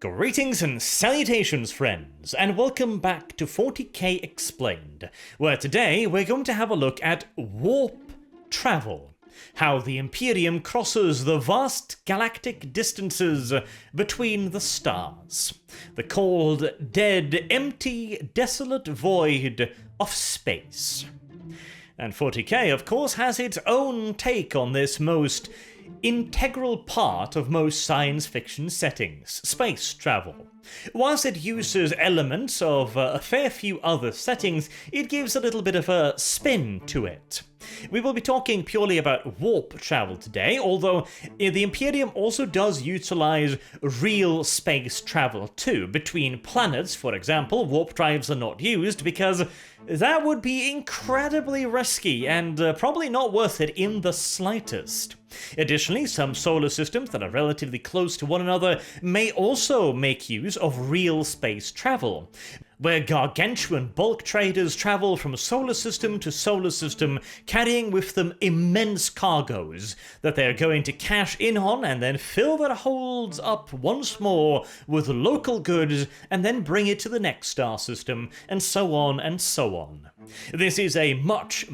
Greetings and salutations, friends, and welcome back to 40k Explained, where today we're going to have a look at warp travel, how the Imperium crosses the vast galactic distances between the stars, the cold, dead, empty, desolate void of space. And 40k, of course, has its own take on this most integral part of most science fiction settings, space travel. Whilst it uses elements of a fair few other settings, it gives a little bit of a spin to it. We will be talking purely about warp travel today, although the Imperium also does utilize real space travel too. Between planets, for example, warp drives are not used because that would be incredibly risky and probably not worth it in the slightest. Additionally, some solar systems that are relatively close to one another may also make use of real space travel, where gargantuan bulk traders travel from solar system to solar system, carrying with them immense cargoes that they are going to cash in on and then fill their holds up once more with local goods and then bring it to the next star system, and so on and so on. This is a much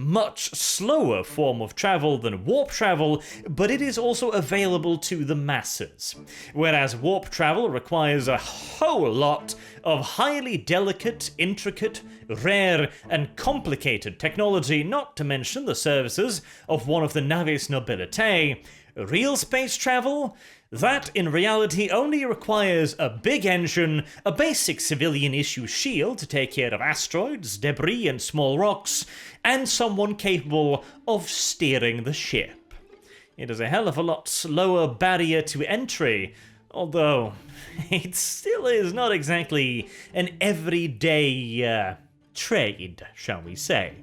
slower form of travel than warp travel, but it is also available to the masses. Whereas warp travel requires a whole lot of highly delicate, intricate, rare, and complicated technology, not to mention the services of one of the navis nobilitae, real space travel, that in reality only requires a big engine, a basic civilian-issue shield to take care of asteroids, debris, and small rocks, and someone capable of steering the ship. It is a hell of a lot slower barrier to entry, although it still is not exactly an everyday trade, shall we say.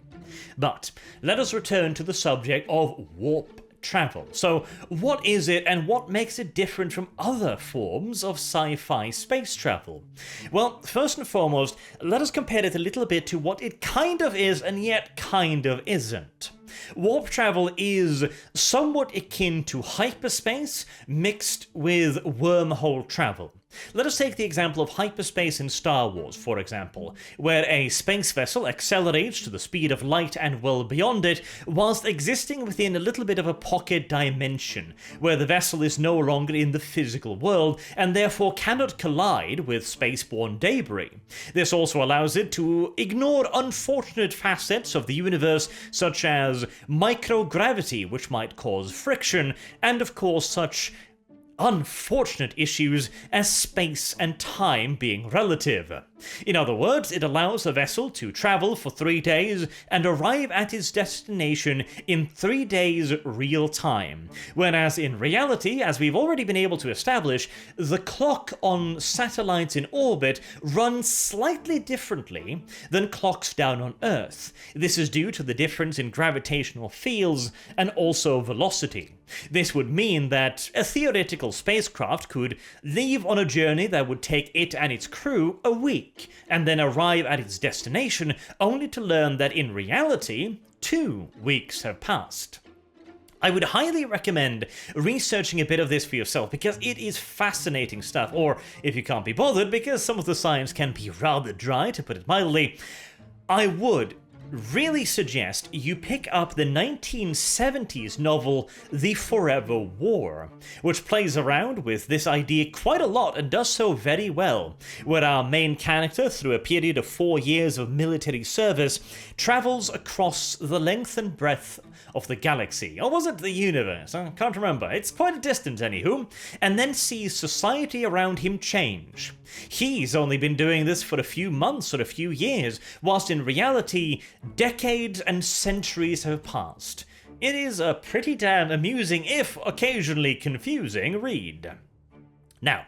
But let us return to the subject of warp travel. So what is it and what makes it different from other forms of sci-fi space travel? Well, first and foremost, let us compare it a little bit to what it kind of is and yet kind of isn't. Warp travel is somewhat akin to hyperspace mixed with wormhole travel. Let us take the example of hyperspace in Star Wars, for example, where a space vessel accelerates to the speed of light and well beyond it, whilst existing within a little bit of a pocket dimension, where the vessel is no longer in the physical world, and therefore cannot collide with spaceborne debris. This also allows it to ignore unfortunate facets of the universe, such as microgravity, which might cause friction, and of course such unfortunate issues as space and time being relative. In other words, it allows a vessel to travel for 3 days and arrive at its destination in 3 days real time, whereas in reality, as we've already been able to establish, the clock on satellites in orbit runs slightly differently than clocks down on Earth. This is due to the difference in gravitational fields and also velocity. This would mean that a theoretical spacecraft could leave on a journey that would take it and its crew a week, and then arrive at its destination only to learn that in reality, 2 weeks have passed. I would highly recommend researching a bit of this for yourself because it is fascinating stuff, or if you can't be bothered because some of the science can be rather dry, to put it mildly, I would really suggest you pick up the 1970s novel The Forever War, which plays around with this idea quite a lot and does so very well, where our main character, through a period of 4 years of military service, travels across the length and breadth of the galaxy, or was it the universe? I can't remember. It's quite a distance, anywho, and then sees society around him change. He's only been doing this for a few months or a few years, whilst in reality, decades and centuries have passed. It is a pretty damn amusing, if occasionally confusing, read. Now,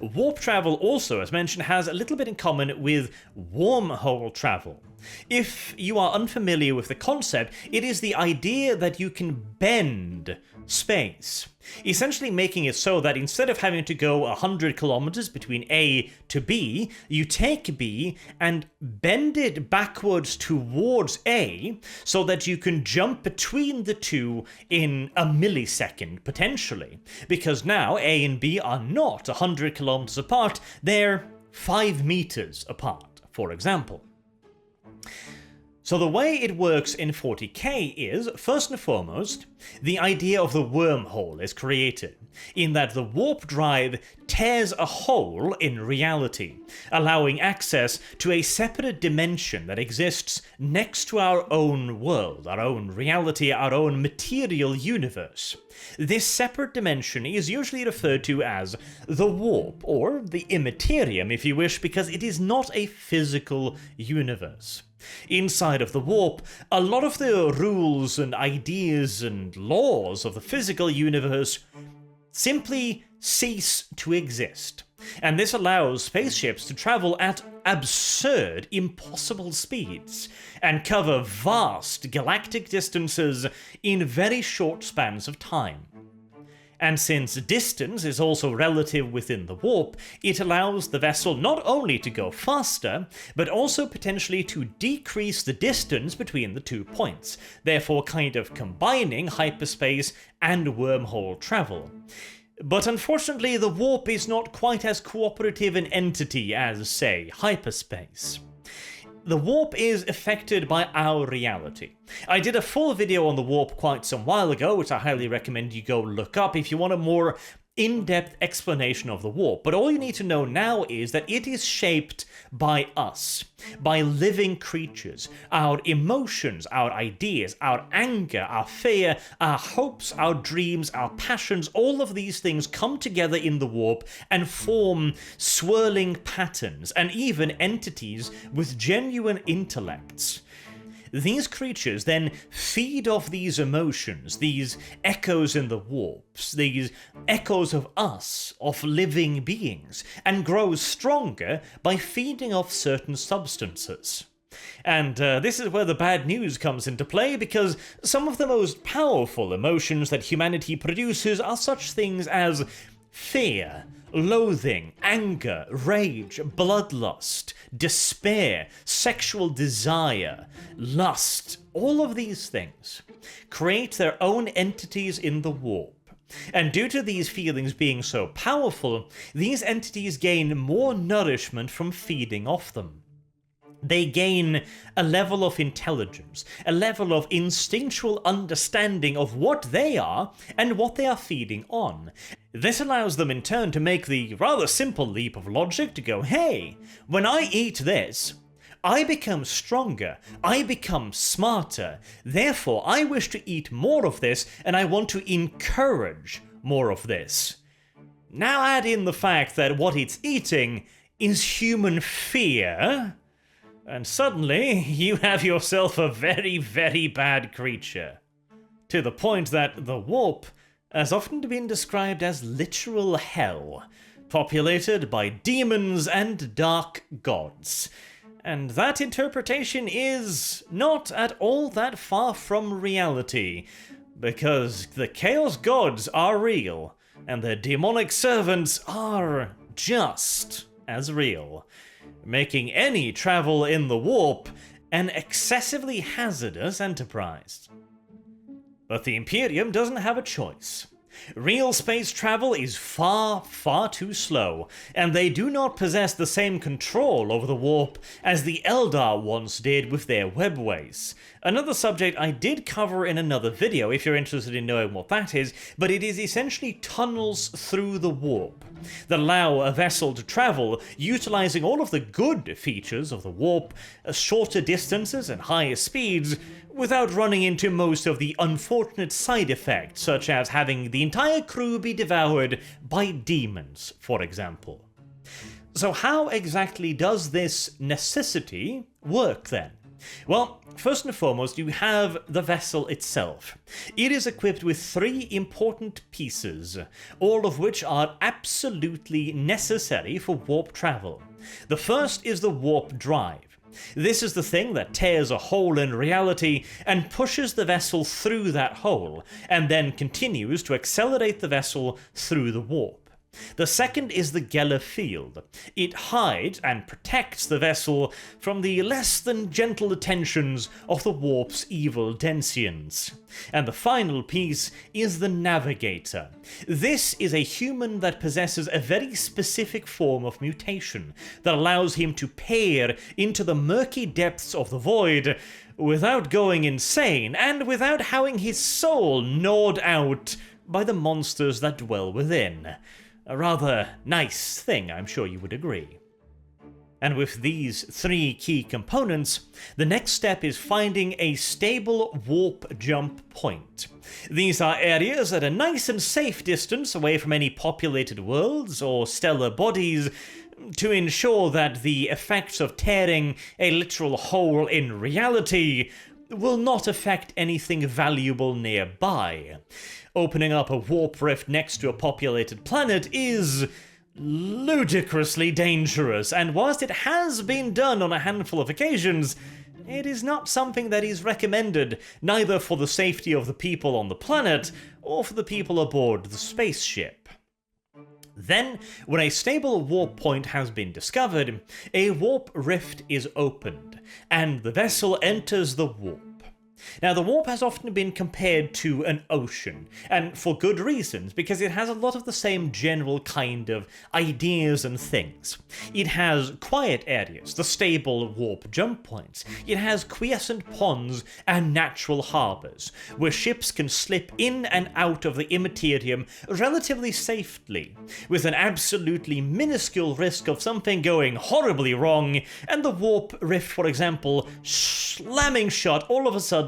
warp travel also, as mentioned, has a little bit in common with wormhole travel. If you are unfamiliar with the concept, it is the idea that you can bend space, essentially making it so that instead of having to go 100 kilometers between A to B, you take B and bend it backwards towards A so that you can jump between the two in a millisecond, potentially. Because now A and B are not 100 kilometers apart, they're 5 meters apart, for example. So the way it works in 40k is, first and foremost, the idea of the wormhole is created, in that the warp drive tears a hole in reality, allowing access to a separate dimension that exists next to our own world, our own reality, our own material universe. This separate dimension is usually referred to as the warp, or the Immaterium if you wish, because it is not a physical universe. Inside of the warp, a lot of the rules and ideas and laws of the physical universe simply cease to exist. And this allows spaceships to travel at absurd, impossible speeds, and cover vast galactic distances in very short spans of time. And since distance is also relative within the warp, it allows the vessel not only to go faster, but also potentially to decrease the distance between the 2 points, therefore kind of combining hyperspace and wormhole travel. But unfortunately, the warp is not quite as cooperative an entity as, say, hyperspace. The warp is affected by our reality. I did a full video on the warp quite some while ago, which I highly recommend you go look up if you want a more in-depth explanation of the warp, but all you need to know now is that it is shaped by us, by living creatures, our emotions, our ideas, our anger, our fear, our hopes, our dreams, our passions. All of these things come together in the warp and form swirling patterns and even entities with genuine intellects. These creatures then feed off these emotions, these echoes in the warps, these echoes of us, of living beings, and grow stronger by feeding off certain substances. And this is where the bad news comes into play, because some of the most powerful emotions that humanity produces are such things as fear, loathing, anger, rage, bloodlust, despair, sexual desire, lust. All of these things create their own entities in the warp. And due to these feelings being so powerful, these entities gain more nourishment from feeding off them. They gain a level of intelligence, a level of instinctual understanding of what they are and what they are feeding on. This allows them in turn to make the rather simple leap of logic to go, hey, when I eat this, I become stronger, I become smarter, therefore I wish to eat more of this and I want to encourage more of this. Now add in the fact that what it's eating is human fear, and suddenly you have yourself a very, very bad creature. To the point that the warp has often been described as literal hell, populated by demons and dark gods. And that interpretation is not at all that far from reality, because the Chaos Gods are real, and their demonic servants are just as real, making any travel in the warp an excessively hazardous enterprise. But the Imperium doesn't have a choice. Real space travel is far, far too slow, and they do not possess the same control over the warp as the Eldar once did with their webways. Another subject I did cover in another video if you're interested in knowing what that is, but it is essentially tunnels through the warp that allow a vessel to travel utilizing all of the good features of the warp, shorter distances and higher speeds, without running into most of the unfortunate side effects, such as having the entire crew be devoured by demons, for example. So how exactly does this necessity work then? Well, first and foremost, you have the vessel itself. It is equipped with 3 important pieces, all of which are absolutely necessary for warp travel. The first is the warp drive. This is the thing that tears a hole in reality and pushes the vessel through that hole, and then continues to accelerate the vessel through the warp. The second is the Geller field. It hides and protects the vessel from the less than gentle attentions of the warp's evil Densians. And the final piece is the Navigator. This is a human that possesses a very specific form of mutation that allows him to peer into the murky depths of the void without going insane and without having his soul gnawed out by the monsters that dwell within. A rather nice thing, I'm sure you would agree. And with these three key components, the next step is finding a stable warp jump point. These are areas at a nice and safe distance away from any populated worlds or stellar bodies to ensure that the effects of tearing a literal hole in reality will not affect anything valuable nearby. Opening up a warp rift next to a populated planet is ludicrously dangerous, and whilst it has been done on a handful of occasions, it is not something that is recommended, neither for the safety of the people on the planet or for the people aboard the spaceship. Then, when a stable warp point has been discovered, a warp rift is opened, and the vessel enters the warp. Now, the warp has often been compared to an ocean, and for good reasons, because it has a lot of the same general kind of ideas and things. It has quiet areas, the stable warp jump points. It has quiescent ponds and natural harbours, where ships can slip in and out of the Immaterium relatively safely, with an absolutely minuscule risk of something going horribly wrong, and the warp rift, for example, slamming shut all of a sudden,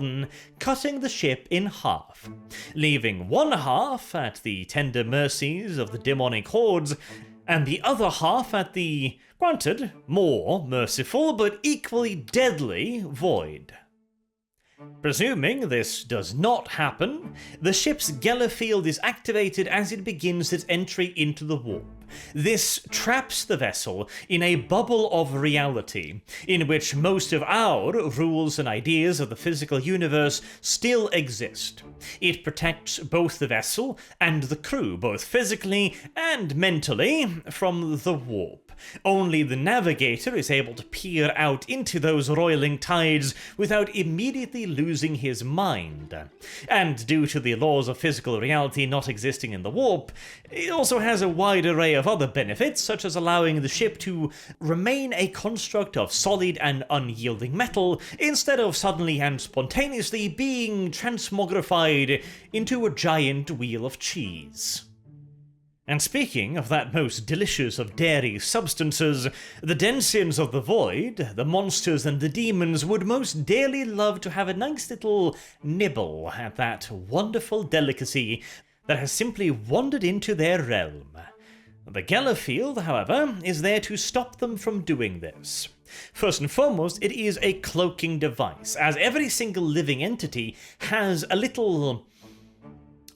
cutting the ship in half, leaving one half at the tender mercies of the demonic hordes, and the other half at the, granted, more merciful but equally deadly void. Presuming this does not happen, the ship's Geller field is activated as it begins its entry into the warp. This traps the vessel in a bubble of reality, in which most of our rules and ideas of the physical universe still exist. It protects both the vessel and the crew, both physically and mentally, from the warp. Only the navigator is able to peer out into those roiling tides without immediately losing his mind. And due to the laws of physical reality not existing in the warp, it also has a wide array of other benefits, such as allowing the ship to remain a construct of solid and unyielding metal, instead of suddenly and spontaneously being transmogrified into a giant wheel of cheese. And speaking of that most delicious of dairy substances, the Densians of the Void, the monsters and the demons, would most dearly love to have a nice little nibble at that wonderful delicacy that has simply wandered into their realm. The Geller field, however, is there to stop them from doing this. First and foremost, it is a cloaking device, as every single living entity has a little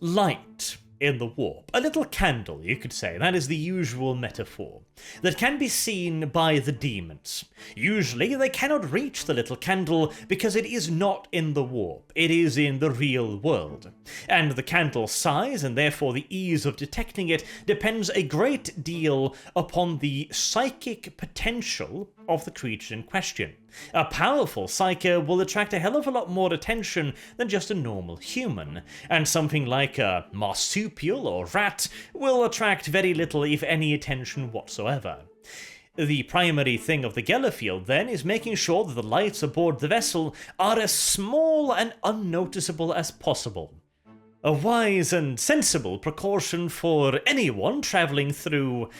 light in the warp. A little candle, you could say, that is the usual metaphor, that can be seen by the demons. Usually they cannot reach the little candle because it is not in the warp, it is in the real world. And the candle's size, and therefore the ease of detecting it, depends a great deal upon the psychic potential of the creature in question. A powerful psyker will attract a hell of a lot more attention than just a normal human, and something like a marsupial or rat will attract very little, if any, attention whatsoever. The primary thing of the Geller field, then, is making sure that the lights aboard the vessel are as small and unnoticeable as possible. A wise and sensible precaution for anyone travelling through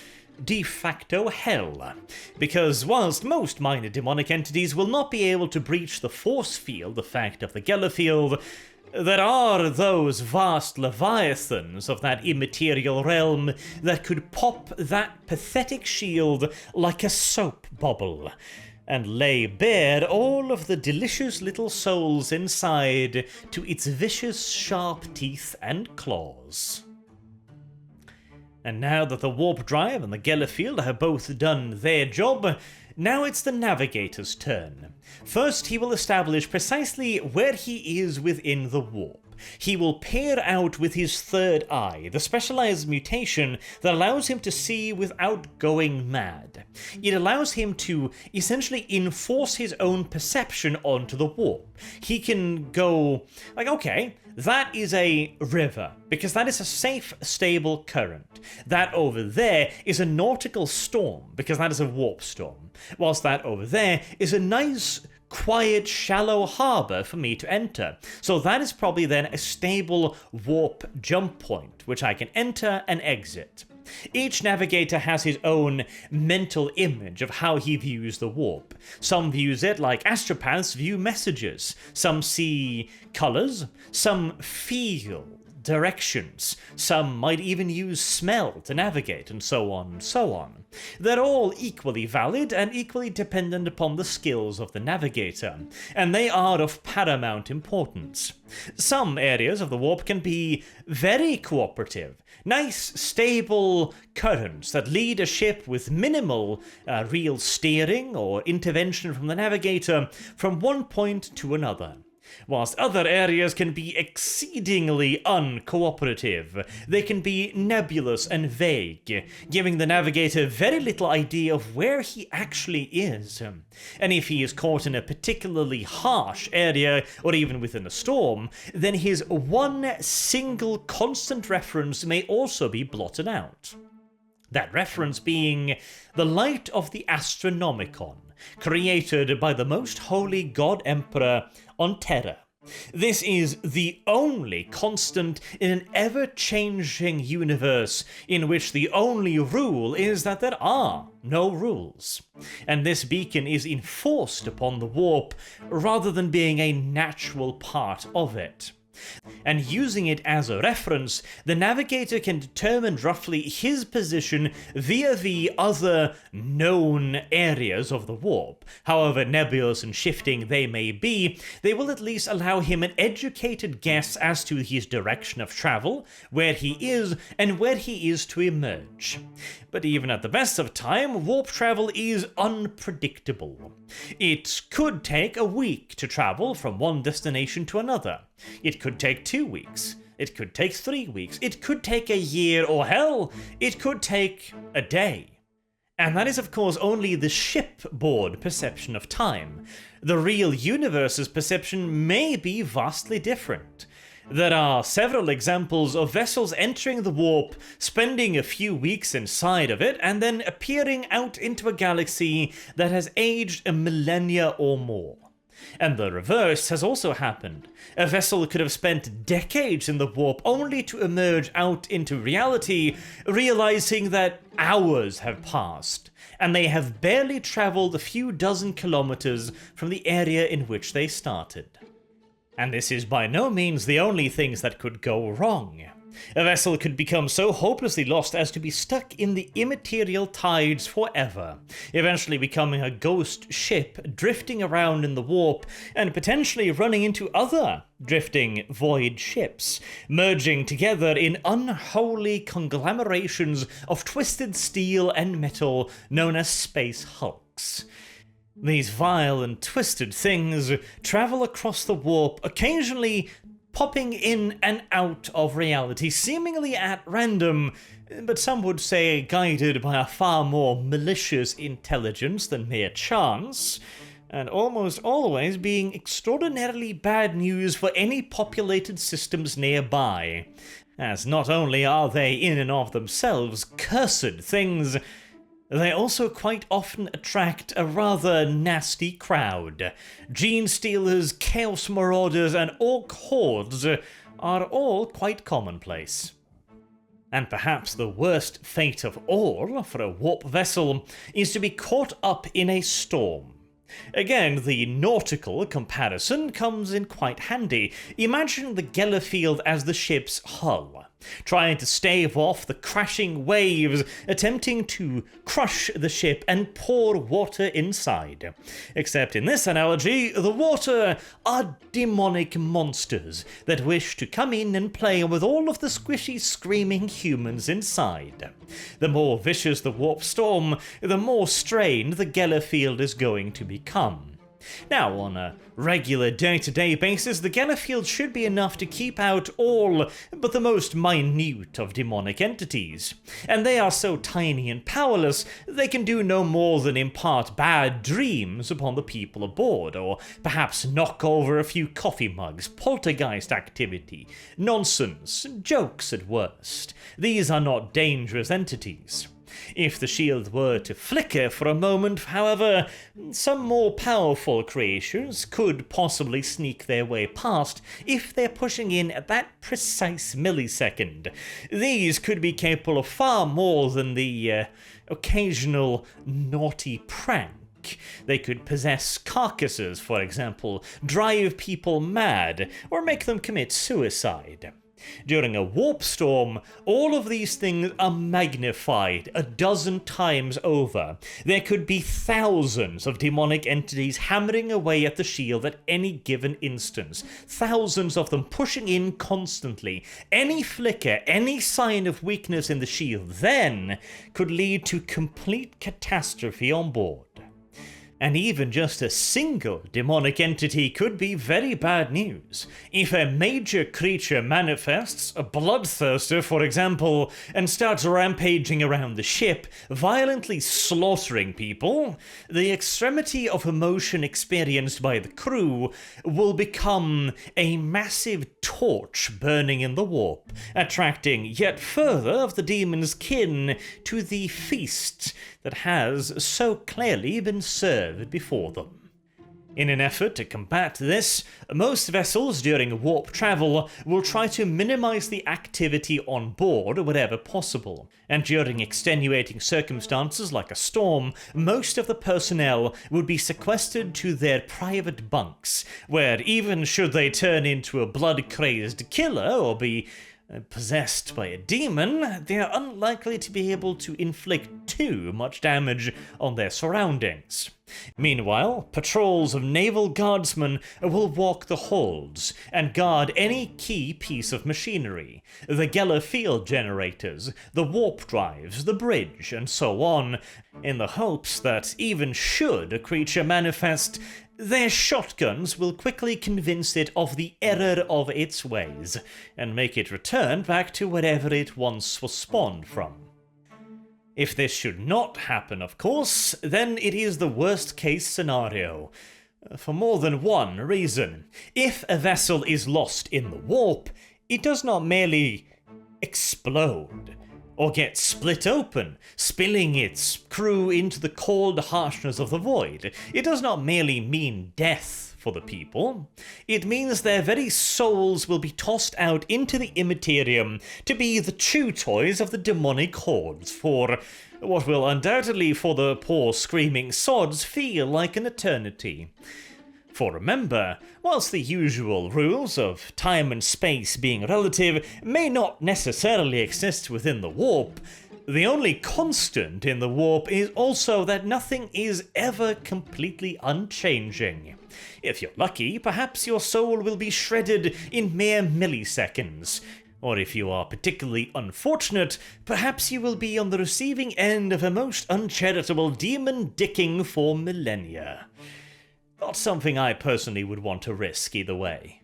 de facto hell, because whilst most minor demonic entities will not be able to breach the force field effect of the Geller field, there are those vast leviathans of that immaterial realm that could pop that pathetic shield like a soap bubble, and lay bare all of the delicious little souls inside to its vicious sharp teeth and claws. And now that the warp drive and the Geller field have both done their job, Now it's the navigator's turn. First, he will establish precisely where he is within the warp. He will peer out with his third eye, the specialized mutation that allows him to see without going mad. It allows him to essentially enforce his own perception onto the warp. He can go, like, okay, that is a river, because that is a safe, stable current. That over there is a nautical storm, because that is a warp storm. Whilst that over there is a nice, quiet, shallow harbour for me to enter. So that is probably then a stable warp jump point, which I can enter and exit. Each navigator has his own mental image of how he views the warp. Some views it like astropaths view messages. Some see colours, some feel directions, some might even use smell to navigate, and so on and so on. They're all equally valid and equally dependent upon the skills of the navigator, and they are of paramount importance. Some areas of the warp can be very cooperative, nice, stable currents that lead a ship with minimal real steering or intervention from the navigator from one point to another. Whilst other areas can be exceedingly uncooperative. They can be nebulous and vague, giving the navigator very little idea of where he actually is. And if he is caught in a particularly harsh area, or even within a storm, then his one single constant reference may also be blotted out. That reference being the light of the Astronomicon, created by the most holy God Emperor on Terra. This is the only constant in an ever-changing universe in which the only rule is that there are no rules. And this beacon is enforced upon the warp rather than being a natural part of it. And using it as a reference, the navigator can determine roughly his position via the other known areas of the warp. However nebulous and shifting they may be, they will at least allow him an educated guess as to his direction of travel, where he is, and where he is to emerge. But even at the best of time, warp travel is unpredictable. It could take a week to travel from one destination to another. It could take 2 weeks. It could take 3 weeks. It could take a year, or hell, it could take a day. And that is, of course, only the shipboard perception of time. The real universe's perception may be vastly different. There are several examples of vessels entering the warp, spending a few weeks inside of it, and then appearing out into a galaxy that has aged a millennia or more. And the reverse has also happened. A vessel could have spent decades in the warp only to emerge out into reality, realizing that hours have passed, and they have barely traveled a few dozen kilometers from the area in which they started. And this is by no means the only things that could go wrong. A vessel could become so hopelessly lost as to be stuck in the immaterial tides forever, eventually becoming a ghost ship drifting around in the warp and potentially running into other drifting void ships, merging together in unholy conglomerations of twisted steel and metal known as space hulks. These vile and twisted things travel across the warp, occasionally popping in and out of reality, seemingly at random, but some would say guided by a far more malicious intelligence than mere chance, and almost always being extraordinarily bad news for any populated systems nearby, as not only are they in and of themselves cursed things, they also quite often attract a rather nasty crowd. Gene stealers, chaos marauders, and orc hordes are all quite commonplace. And perhaps the worst fate of all for a warp vessel is to be caught up in a storm. Again, the nautical comparison comes in quite handy. Imagine the Gellerfield as the ship's hull. trying to stave off the crashing waves, attempting to crush the ship and pour water inside. Except in this analogy, the water are demonic monsters that wish to come in and play with all of the squishy, screaming humans inside. The more vicious the warp storm, the more strained the Geller field is going to become. Now, on a regular day-to-day basis, the Geller field should be enough to keep out all but the most minute of demonic entities, and they are so tiny and powerless they can do no more than impart bad dreams upon the people aboard, or perhaps knock over a few coffee mugs, poltergeist activity, nonsense, jokes at worst. These are not dangerous entities. If the shield were to flicker for a moment, however, some more powerful creatures could possibly sneak their way past if they're pushing in at that precise millisecond. These could be capable of far more than the occasional naughty prank. They could possess carcasses, for example, drive people mad, or make them commit suicide. During a warp storm, all of these things are magnified a dozen times over. There could be thousands of demonic entities hammering away at the shield at any given instance, thousands of them pushing in constantly. Any flicker, any sign of weakness in the shield then could lead to complete catastrophe on board. And even just a single demonic entity could be very bad news. If a major creature manifests, a bloodthirster for example, and starts rampaging around the ship, violently slaughtering people, the extremity of emotion experienced by the crew will become a massive torch burning in the warp, attracting yet further of the demon's kin to the feast that has so clearly been served before them. In an effort to combat this, most vessels during warp travel will try to minimize the activity on board wherever possible, and during extenuating circumstances like a storm, most of the personnel would be sequestered to their private bunks, where even should they turn into a blood-crazed killer or be possessed by a demon, they are unlikely to be able to inflict too much damage on their surroundings. Meanwhile, patrols of naval guardsmen will walk the holds and guard any key piece of machinery, the Geller field generators, the warp drives, the bridge, and so on, in the hopes that even should a creature manifest, their shotguns will quickly convince it of the error of its ways, and make it return back to wherever it once was spawned from. If this should not happen, of course, then it is the worst-case scenario. For more than one reason. If a vessel is lost in the warp, it does not merely explode, or get split open, spilling its crew into the cold harshness of the void. It does not merely mean death for the people. It means their very souls will be tossed out into the Immaterium to be the chew toys of the demonic hordes for what will undoubtedly for the poor screaming sods feel like an eternity. For remember, whilst the usual rules of time and space being relative may not necessarily exist within the warp, the only constant in the warp is also that nothing is ever completely unchanging. If you're lucky, perhaps your soul will be shredded in mere milliseconds. Or if you are particularly unfortunate, perhaps you will be on the receiving end of a most uncharitable demon-dicking for millennia. Not something I personally would want to risk either way.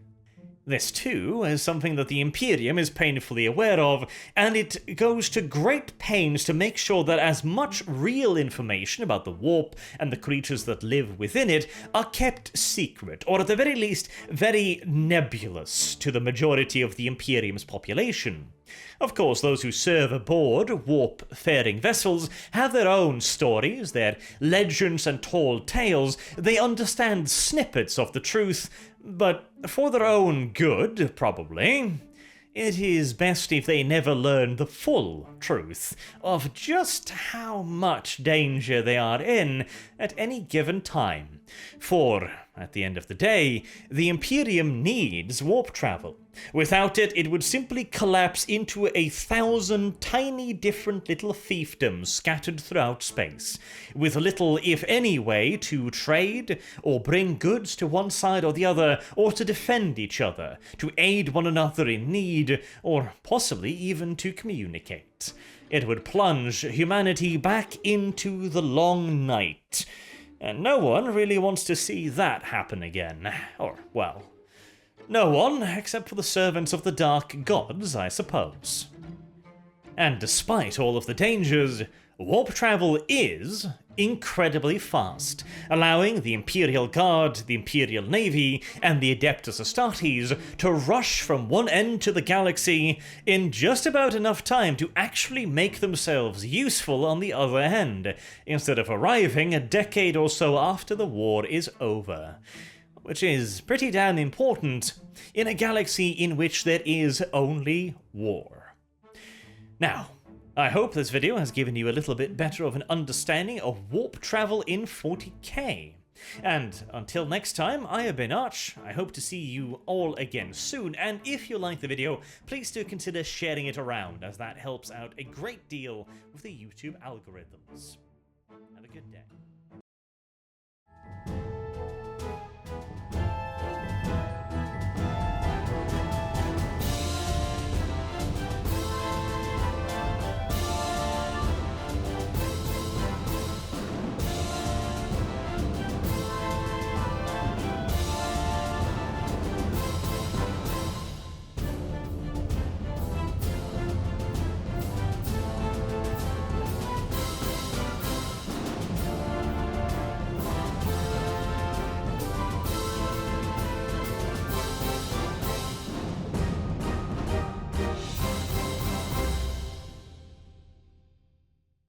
This, too, is something that the Imperium is painfully aware of, and it goes to great pains to make sure that as much real information about the warp and the creatures that live within it are kept secret, or at the very least, very nebulous to the majority of the Imperium's population. Of course, those who serve aboard warp-faring vessels have their own stories, their legends and tall tales. They understand snippets of the truth, but for their own good, probably, it is best if they never learn the full truth of just how much danger they are in at any given time. For, at the end of the day, the Imperium needs warp travel. Without it, it would simply collapse into 1,000 tiny different little fiefdoms scattered throughout space, with little, if any, way to trade, or bring goods to one side or the other, or to defend each other, to aid one another in need, or possibly even to communicate. It would plunge humanity back into the long night. And no one really wants to see that happen again. Or, well, no one, except for the servants of the dark gods, I suppose. And despite all of the dangers, warp travel is incredibly fast, allowing the Imperial Guard, the Imperial Navy, and the Adeptus Astartes to rush from one end to the galaxy in just about enough time to actually make themselves useful on the other end, instead of arriving a decade or so after the war is over. Which is pretty damn important in a galaxy in which there is only war. Now, I hope this video has given you a little bit better of an understanding of warp travel in 40k. And until next time, I have been Arch. I hope to see you all again soon, and if you like the video, please do consider sharing it around, as that helps out a great deal with the YouTube algorithms. Have a good day.